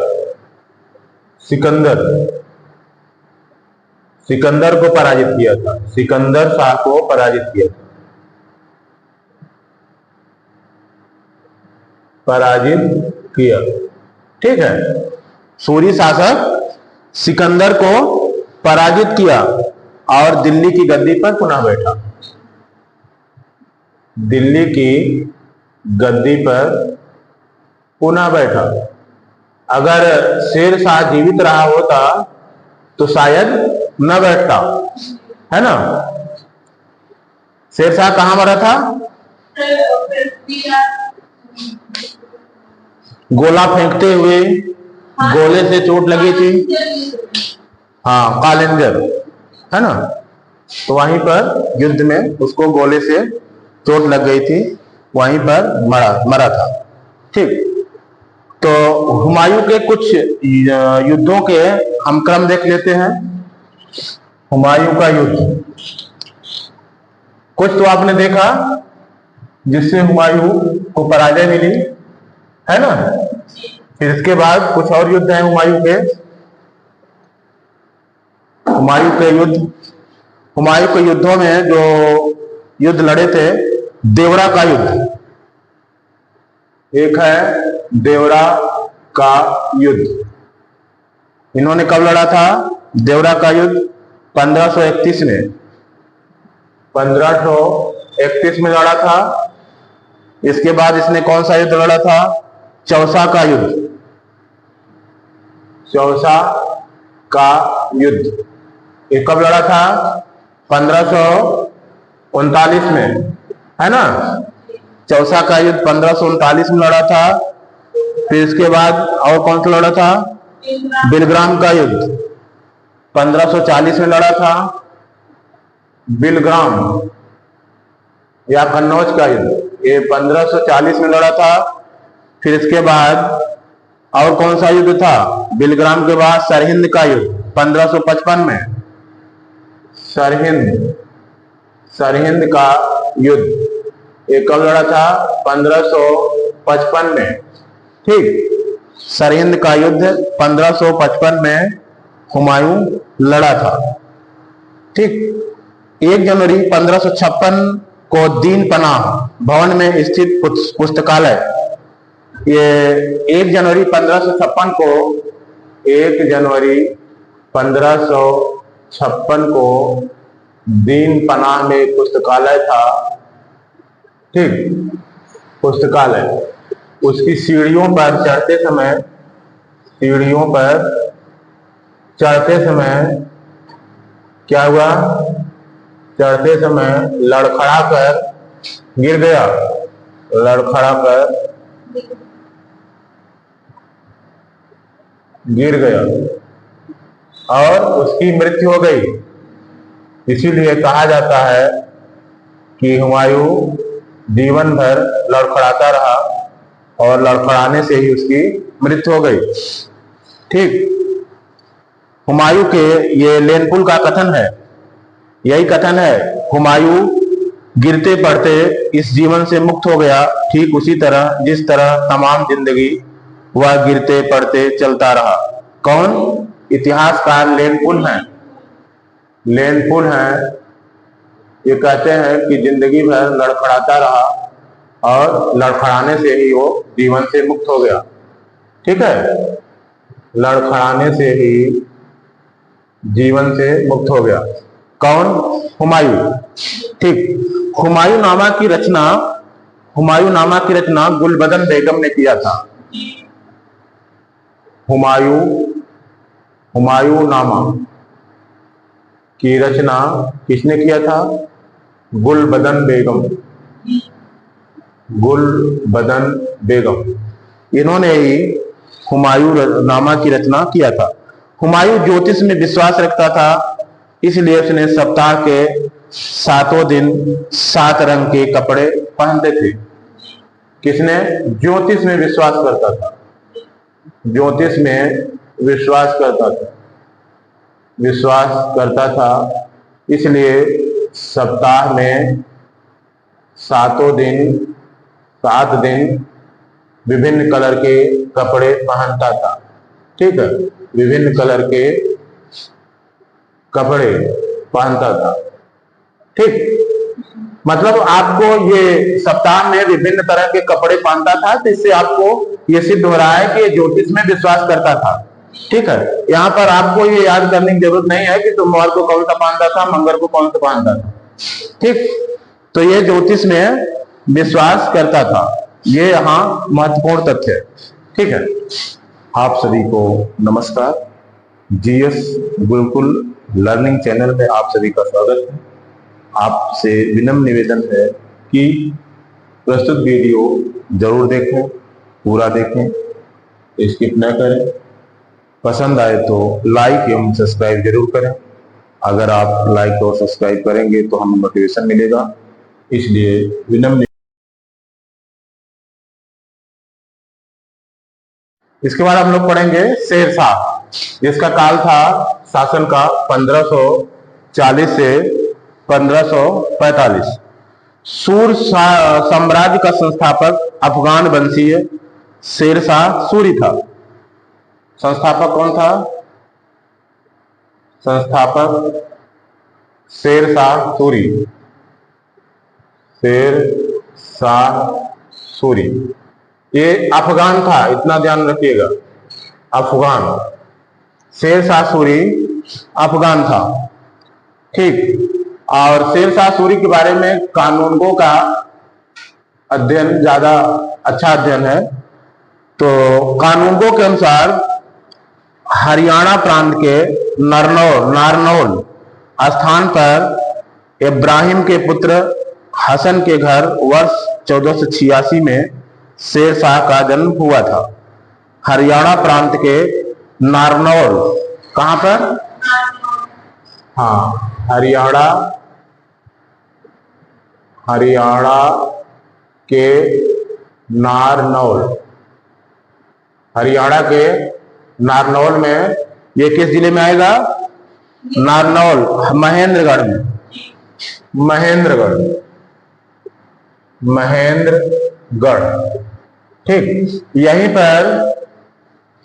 सिकंदर को पराजित किया था। सिकंदर शाह को पराजित किया था। ठीक है, सूरी शासक सिकंदर को पराजित किया और दिल्ली की गद्दी पर पुनः बैठा। दिल्ली की गद्दी पर पुनः बैठा। अगर शेरशाह जीवित रहा होता तो शायद न बैठता, है ना। शेरशाह कहां मरा था? गोला फेंकते हुए गोले से चोट लगी थी। हाँ, कालिंजर, है ना। तो वहीं पर युद्ध में उसको गोले से चोट लग गई थी, वहीं पर मरा था। ठीक, तो हुमायूं के कुछ युद्धों के हम क्रम देख लेते हैं। हुमायूं का युद्ध, कुछ तो आपने देखा जिससे हुमायूं को पराजय मिली, है ना। फिर इसके बाद कुछ और युद्ध हैं हुमायूं के युद्धों में जो युद्ध लड़े थे, देवरा का युद्ध एक है। देवरा का युद्ध इन्होंने कब लड़ा था? देवरा का युद्ध 1531 में 1531 में लड़ा था। इसके बाद इसने कौन सा युद्ध लड़ा था? चौसा का युद्ध। चौसा का युद्ध ये कब लड़ा था? 1539 में, है ना। चौसा का युद्ध 1539 में लड़ा था। फिर इसके बाद और कौन सा लड़ा था? बिलग्राम का युद्ध 1540 में लड़ा था। बिलग्राम या कन्नौज का युद्ध ये 1540 में लड़ा था। फिर इसके बाद और कौन सा युद्ध था? बिलग्राम के बाद सरहिंद का युद्ध 1555 में। सरहिंद का युद्ध ये कब लड़ा था? 1555 में। ठीक, सरहिंद का युद्ध 1555 में हुमायूं लड़ा था। ठीक, 1 जनवरी 1556 को दीन पनाह भवन में स्थित पुस्तकालय, ये 1 जनवरी 1556 को 1 जनवरी 1556 को दीन पनाह में पुस्तकालय था। ठीक, पुस्तकालय, उसकी सीढ़ियों पर चढ़ते समय क्या हुआ? चढ़ते समय लड़खड़ा कर गिर गया, लड़खड़ा कर गिर गया और उसकी मृत्यु हो गई। इसीलिए कहा जाता है कि हुमायूं जीवन भर लड़खड़ाता रहा और लड़खड़ाने से ही उसकी मृत्यु हो गई। ठीक, हुमायूं के ये लेनपुल का कथन है, यही कथन है, हुमायूं गिरते पड़ते इस जीवन से मुक्त हो गया, ठीक उसी तरह जिस तरह तमाम जिंदगी वह गिरते पड़ते चलता रहा। कौन? इतिहासकार लेनपुल हैं। लेनपुल हैं, ये कहते हैं कि जिंदगी भर लड़खड़ाता रहा और लड़खड़ाने से ही वो जीवन से मुक्त हो गया। ठीक है, लड़खड़ाने से ही जीवन से मुक्त हो गया। कौन? हुमायूं। ठीक, हुमायूं नामा की रचना गुलबदन बेगम ने किया था। हुमायूं नामा की रचना किसने किया था? गुलबदन बेगम, इन्होंने ही हुमायूं नामा की रचना किया था। हुमायूं ज्योतिष में विश्वास रखता था, इसलिए उसने सप्ताह के 7 दिन 7 रंग के कपड़े पहनते थे। किसने? ज्योतिष में विश्वास करता था, ज्योतिष में विश्वास करता था, इसलिए सप्ताह में 7 दिन विभिन्न कलर के कपड़े पहनता था। ठीक है, विभिन्न कलर के कपड़े पहनता था। ठीक, मतलब आपको ये सप्ताह में विभिन्न तरह के कपड़े पहनता था, तो इससे आपको ये सिद्ध हो रहा है कि ये ज्योतिष में विश्वास करता था। ठीक है, यहाँ पर आपको ये याद करने की जरूरत नहीं है कि सोमवार को कौन सा पहनता था, मंगल को कौन सा पहनता था। ठीक, तो ये ज्योतिष में विश्वास करता था, ये यहाँ महत्वपूर्ण तथ्य है। ठीक है, आप सभी को नमस्कार। जीएस गुरुकुल लर्निंग चैनल में आप सभी का स्वागत है। आपसे विनम्र निवेदन है कि प्रस्तुत वीडियो जरूर देखें, पूरा देखें, स्किप न करें। पसंद आए तो लाइक एवं सब्सक्राइब जरूर करें। अगर आप लाइक और सब्सक्राइब करेंगे तो हमें मोटिवेशन मिलेगा, इसलिए विनम्र। इसके बाद हम लोग पढ़ेंगे शेरशाह, जिसका काल था शासन का 1540 से 1545। सूर साम्राज्य का संस्थापक अफगान वंशीय शेरशाह सूरी था। संस्थापक कौन था? संस्थापक शेरशाह सूरी। ये अफगान था, इतना ध्यान रखिएगा, अफगान। शेरशाह सूरी अफगान था। ठीक, और शेरशाह सूरी के बारे में कानूनगो का अध्ययन ज्यादा अच्छा अध्ययन है। तो कानूनगो के अनुसार हरियाणा प्रांत के नारनौल स्थान पर इब्राहिम के पुत्र हसन के घर वर्ष 1486 में शेरशाह का जन्म हुआ था। हरियाणा प्रांत के नारनौल, कहां पर? हाँ, हरियाणा के नारनौल, हरियाणा के नारनौल में, ये किस जिले में आएगा? नारनौल, महेंद्रगढ़ में। महेंद्रगढ़। ठीक, यहीं पर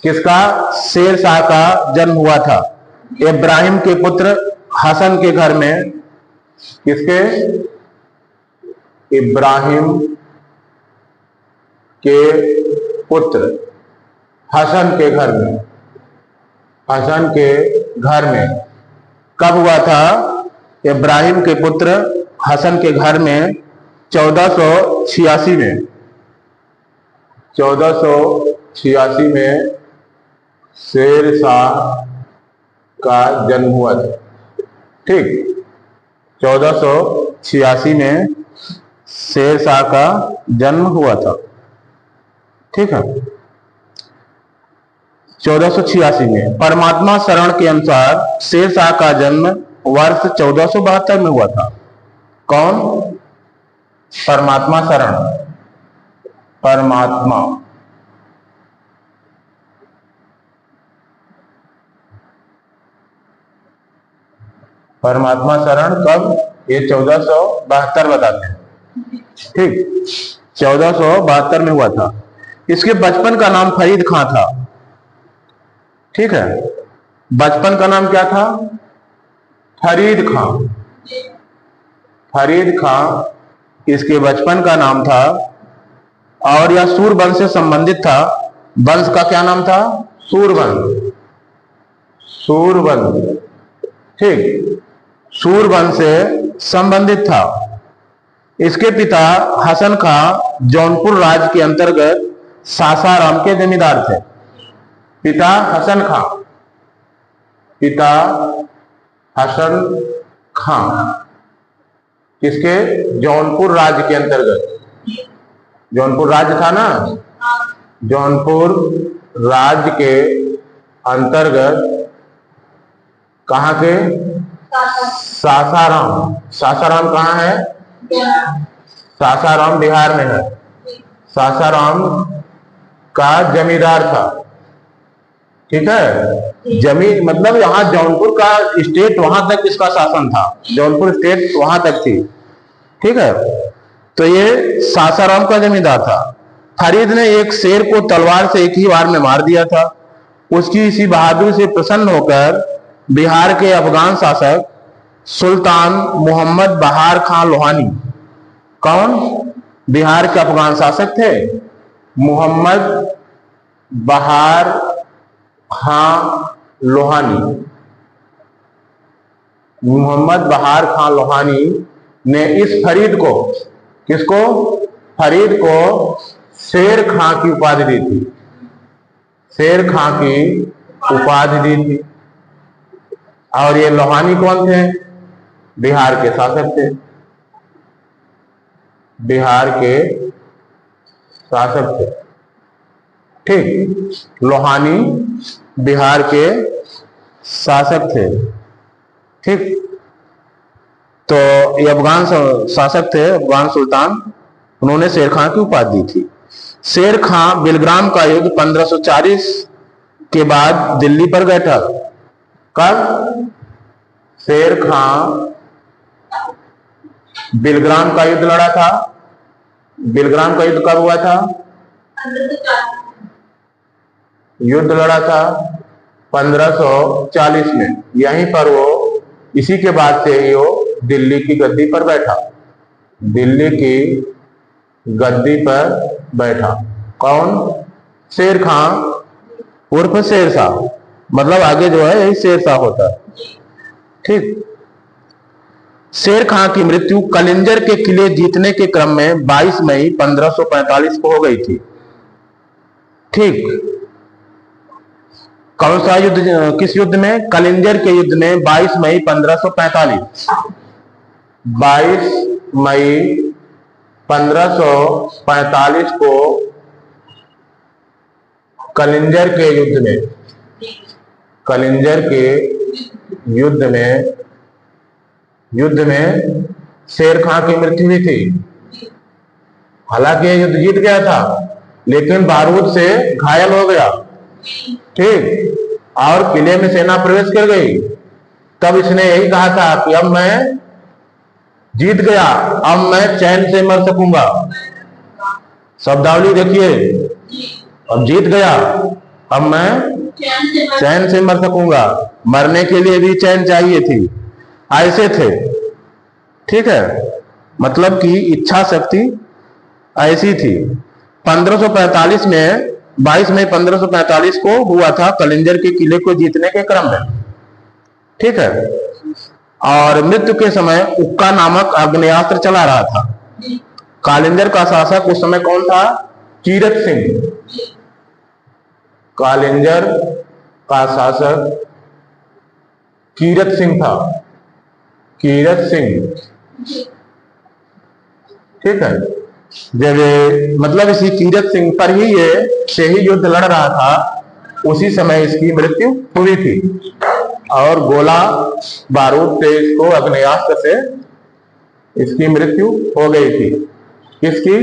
किसका? शेरशाह का जन्म हुआ था। इब्राहिम के पुत्र हसन के घर में। किसके? इब्राहिम के पुत्र हसन के घर में। हसन के घर में कब हुआ था? इब्राहिम के पुत्र हसन के घर में 1486 में। 1486 में शेरशाह का जन्म हुआ था। ठीक, 1486 में शेर शाह का जन्म हुआ था। ठीक है, 1486 में। परमात्मा शरण के अनुसार शेर शाह का जन्म वर्ष 1472 में हुआ था। कौन? परमात्मा शरण। परमात्मा परमात्मा शरण कब? ये 1472 बताते हैं। ठीक, 1472 में हुआ था। इसके बचपन का नाम फरीद खां था। ठीक है, बचपन का नाम क्या था? फरीद खां। फरीद खां इसके बचपन का नाम था, और यह सूरवंश से संबंधित था। वंश का क्या नाम था? सूरवंश। सूरवंश, ठीक, सूरवंश से संबंधित था। इसके पिता हसन खां जौनपुर राज्य के अंतर्गत सासाराम के जमींदार थे। पिता हसन खां, पिता हसन खां किसके? जौनपुर राज्य के अंतर्गत। जौनपुर राज्य था ना, जौनपुर राज्य के अंतर्गत कहां के? सासाराम। सासाराम कहाँ है? सासाराम बिहार में है। सासाराम का जमींदार था। ठीक है, जमीन मतलब यहाँ जौनपुर का स्टेट, वहां तक इसका शासन था। जौनपुर स्टेट वहां तक थी। ठीक है, तो ये सासाराम का जमींदार था। फरीद ने एक शेर को तलवार से एक ही बार में मार दिया था। उसकी इसी बहादुरी से प्रसन्न होकर बिहार के अफगान शासक सुल्तान मोहम्मद बहार खां लोहानी। कौन? बिहार के अफगान शासक थे मोहम्मद बहार खां लोहानी। मोहम्मद बहार खां लोहानी ने इस फरीद को, किसको? फरीद को शेर खां की उपाधि दी थी। शेर खां की उपाधि दी थी। और ये लोहानी कौन थे? बिहार के शासक थे। बिहार के शासक थे। ठीक, लोहानी बिहार के शासक थे। ठीक, तो ये अफगान शासक थे, अफगान सुल्तान। उन्होंने शेर खां की उपाधि दी थी। शेर खां बिलग्राम का युद्ध 1540 के बाद दिल्ली पर बैठा। कब? शेर खां बिलग्राम का युद्ध लड़ा था। बिलग्राम का युद्ध कब हुआ था? युद्ध लड़ा था 1540 में। यहीं पर वो, इसी के बाद से ही वो दिल्ली की गद्दी पर बैठा। दिल्ली की गद्दी पर बैठा। कौन? शेर खां उर्फ शेर शाह। मतलब आगे जो है यही शेर शाह होता है। ठीक, शेर खां की मृत्यु कलिंजर के किले जीतने के क्रम में 22 मई 1545 को हो गई थी। ठीक, कौन सा युद्ध? किस युद्ध में? कलिंजर के युद्ध में 22 मई 1545। 22 मई 1545 को कलिंजर के युद्ध में, कलिंजर के युद्ध में शेर खां की मृत्यु हुई थी। हालांकि युद्ध जीत गया था, लेकिन बारूद से घायल हो गया। ठीक, और किले में सेना प्रवेश कर गई। तब इसने यही कहा था कि अब मैं जीत गया, अब मैं चैन से मर सकूंगा। शब्दावली देखिए, अब जीत गया, अब मैं चैन से मर सकूंगा। मरने के लिए भी चैन चाहिए थी, ऐसे थे। ठीक है, मतलब कि इच्छा शक्ति ऐसी थी। 1545 में 22 मई 1545 को हुआ था, कलिंजर के किले को जीतने के क्रम में। ठीक है, और मृत्यु के समय उक्का नामक आग्नेयास्त्र चला रहा था। कालिंजर का शासक उस समय कौन था? कीरत सिंह। कालिंजर का शासक कीरत सिंह था। कीरत सिंह, ठीक है। जब मतलब इसी कीरत सिंह पर ही ये से ही युद्ध लड़ रहा था, उसी समय इसकी मृत्यु हुई थी और गोला बारूद से इसको अग्नेयास्त्र से इसकी मृत्यु हो गई थी। किसकी?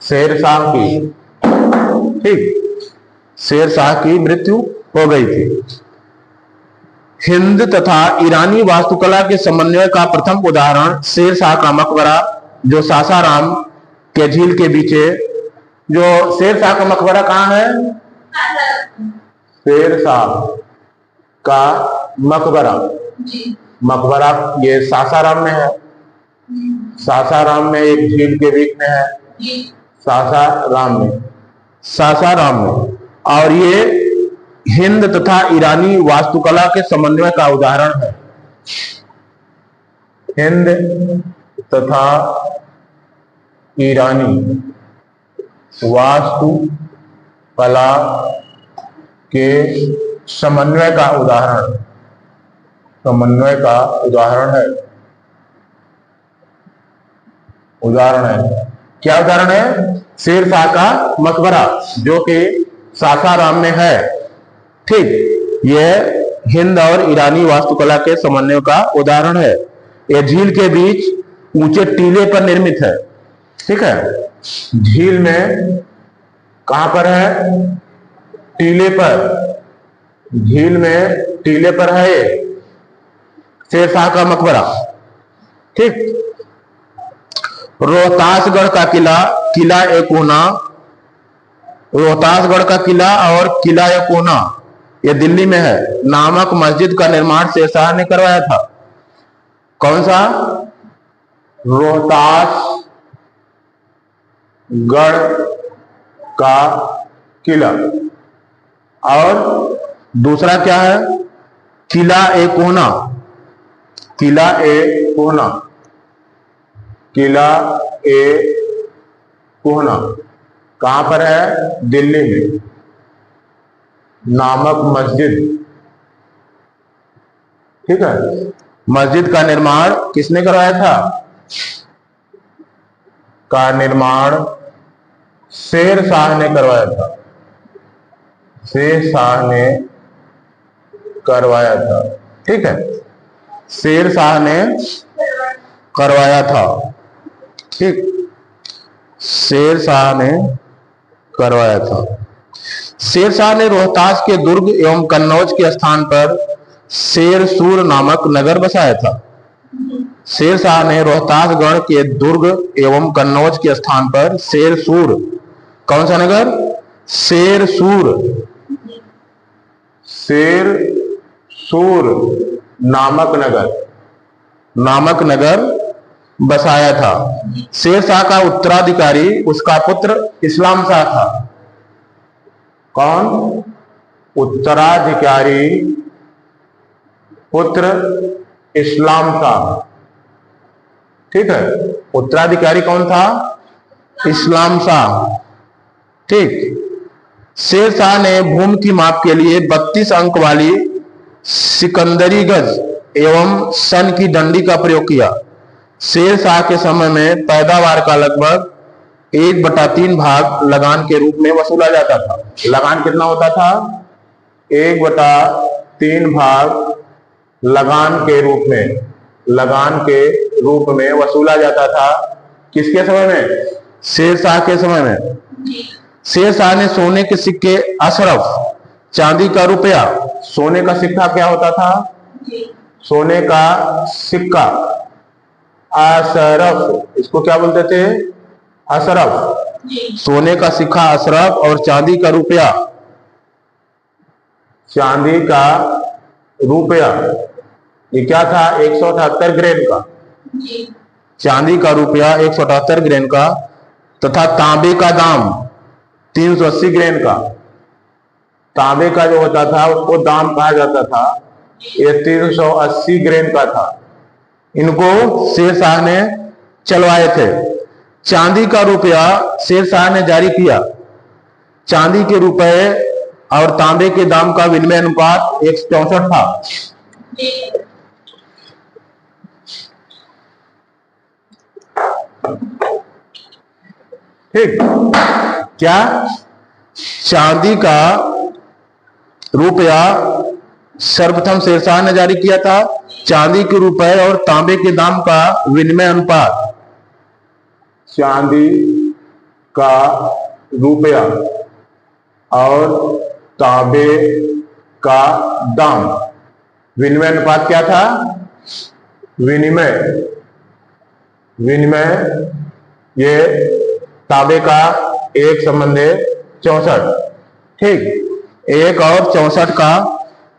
शेरशाह की, ठीक, शेरशाह की मृत्यु हो गई थी। हिंद तथा ईरानी वास्तुकला के समन्वय का प्रथम उदाहरण शेरशाह का मकबरा, जो सासाराम के झील के बीच है। जो शेरशाह का मकबरा कहाँ है? शेरशाह का मकबरा, मकबरा ये सासाराम में है। सासाराम में एक झील के बीच में है, सासाराम में, सासाराम में। और ये हिंद तथा ईरानी वास्तुकला के समन्वय का उदाहरण है। हिंद तथा ईरानी वास्तुकला के समन्वय का उदाहरण, समन्वय का उदाहरण है, उदाहरण है। क्या उदाहरण है? शेरशाह का मकबरा, जो कि सासाराम में है, ठीक। यह हिंद और ईरानी वास्तुकला के समन्वय का उदाहरण है। यह झील के बीच ऊंचे टीले पर निर्मित है, ठीक है। झील में कहां पर है? टीले पर, झील में टीले पर है ये शेरशाह का मकबरा, ठीक। रोहतासगढ़ का किला, किला ए कोना, रोहतासगढ़ का किला और किला ए कोना ये दिल्ली में है, नामक मस्जिद का निर्माण शेरशाह ने करवाया था। कौन सा? रोहतासगढ़ का किला। और दूसरा क्या है? किला ए कोना, किला ए कोना, किला ए कोना कहां पर है? दिल्ली में, नामक मस्जिद, ठीक है। मस्जिद का निर्माण किसने करवाया था? का निर्माण शेरशाह ने करवाया था, शेरशाह ने करवाया था, ठीक है। शेरशाह ने करवाया था, ठीक, शेरशाह ने करवाया था। शेरशाह ने रोहतास के दुर्ग एवं कन्नौज के स्थान पर शेरसूर नामक नगर बसाया था। शेरशाह ने रोहतासगढ़ के दुर्ग एवं कन्नौज के स्थान पर शेरसूर, कौन सा नगर? शेरसूर, शेरसूर नामक नगर, नामक नगर बसाया था। शेरशाह का उत्तराधिकारी उसका पुत्र इस्लाम शाह था। कौन? उत्तराधिकारी पुत्र इस्लाम शाह, ठीक है। उत्तराधिकारी कौन था? इस्लाम शाह, ठीक। शेरशाह ने भूमि की माप के लिए 32 अंक वाली सिकंदरी गज एवं सन की डंडी का प्रयोग किया। शेरशाह के समय में पैदावार का लगभग 1/3 भाग लगान के रूप में वसूला जाता था। लगान कितना होता था? 1/3 भाग लगान के रूप में, लगान के रूप में वसूला जाता था। किसके समय में? शेरशाह के समय में। शेरशाह ने सोने के सिक्के अशरफ, चांदी का रुपया, सोने का सिक्का क्या होता था? सोने का सिक्का अशरफ, इसको क्या बोलते थे? अशरफ, सोने का सिक्का अशरफ और चांदी का रुपया, चांदी का रुपया, ये क्या था? 178 ग्रेन का, चांदी का रुपया 178 ग्रेन का, तथा तांबे का दाम 380 ग्रेन का। तांबे का जो होता था उसको दाम कहा जाता था, ये 380 ग्रेन का था। इनको शेरशाह ने चलवाए थे। चांदी का रुपया शेरशाह ने जारी किया। चांदी के रुपए और तांबे के दाम का विनिमय अनुपात 164 था। ठीक, क्या चांदी का रुपया सर्वप्रथम शेरशाह ने जारी किया था? चांदी के रुपए और तांबे के दाम का विनिमय अनुपात। चांदी का रुपया और तांबे का दाम, विनिमय अनुपात क्या था? विनिमय ये तांबे का 1:64, ठीक, 1 और 64 का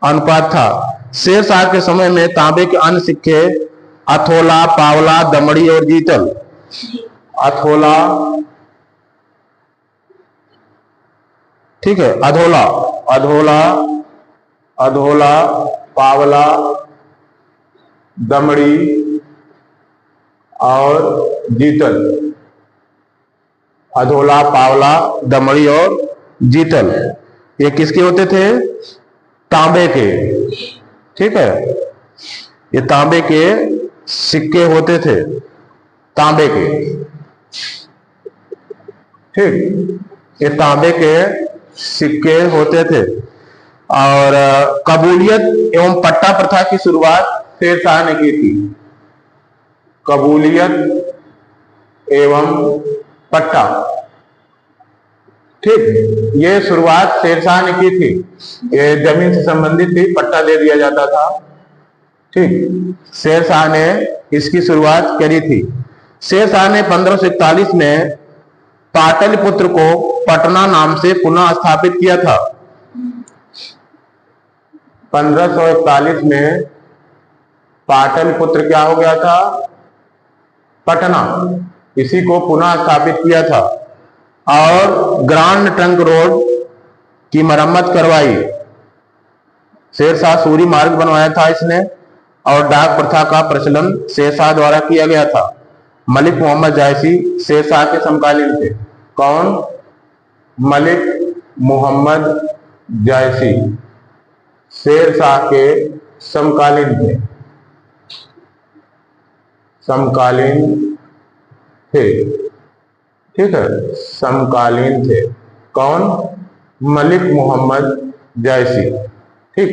अनुपात था। शेरशाह के समय में तांबे के अन्य सिक्के अथोला, पावला, दमड़ी और जीतल। अथोला, ठीक है, अधोला, पावला, दमड़ी और जीतल। अधोला, पावला, दमड़ी और जीतल, ये किसके होते थे? तांबे के। ठीक है, ये तांबे के सिक्के होते थे, तांबे के। ठीक, ये तांबे के सिक्के होते थे। और कबूलियत एवं पट्टा प्रथा की शुरुआत शेरशाह ने की थी। कबूलियत एवं पट्टा, ठीक, ये शुरुआत शेरशाह ने की थी। ये जमीन से संबंधित थी, पट्टा दे दिया जाता था। ठीक, शेरशाह ने इसकी शुरुआत करी थी। शेरशाह ने 1541 में पाटलिपुत्र को पटना नाम से पुनः स्थापित किया था। 1541 में पाटलिपुत्र क्या हो गया था? पटना, इसी को पुनः स्थापित किया था। और ग्रांड ट्रंक रोड की मरम्मत करवाई। शेरशाह सूरी मार्ग बनवाया था इसने। और डाक प्रथा का प्रचलन शेरशाह द्वारा किया गया था। मलिक मोहम्मद जायसी शेरशाह के समकालीन थे। कौन? मलिक मोहम्मद जायसी शेरशाह के समकालीन थे। ठीक है, समकालीन थे। कौन? मलिक मोहम्मद जायसी। ठीक।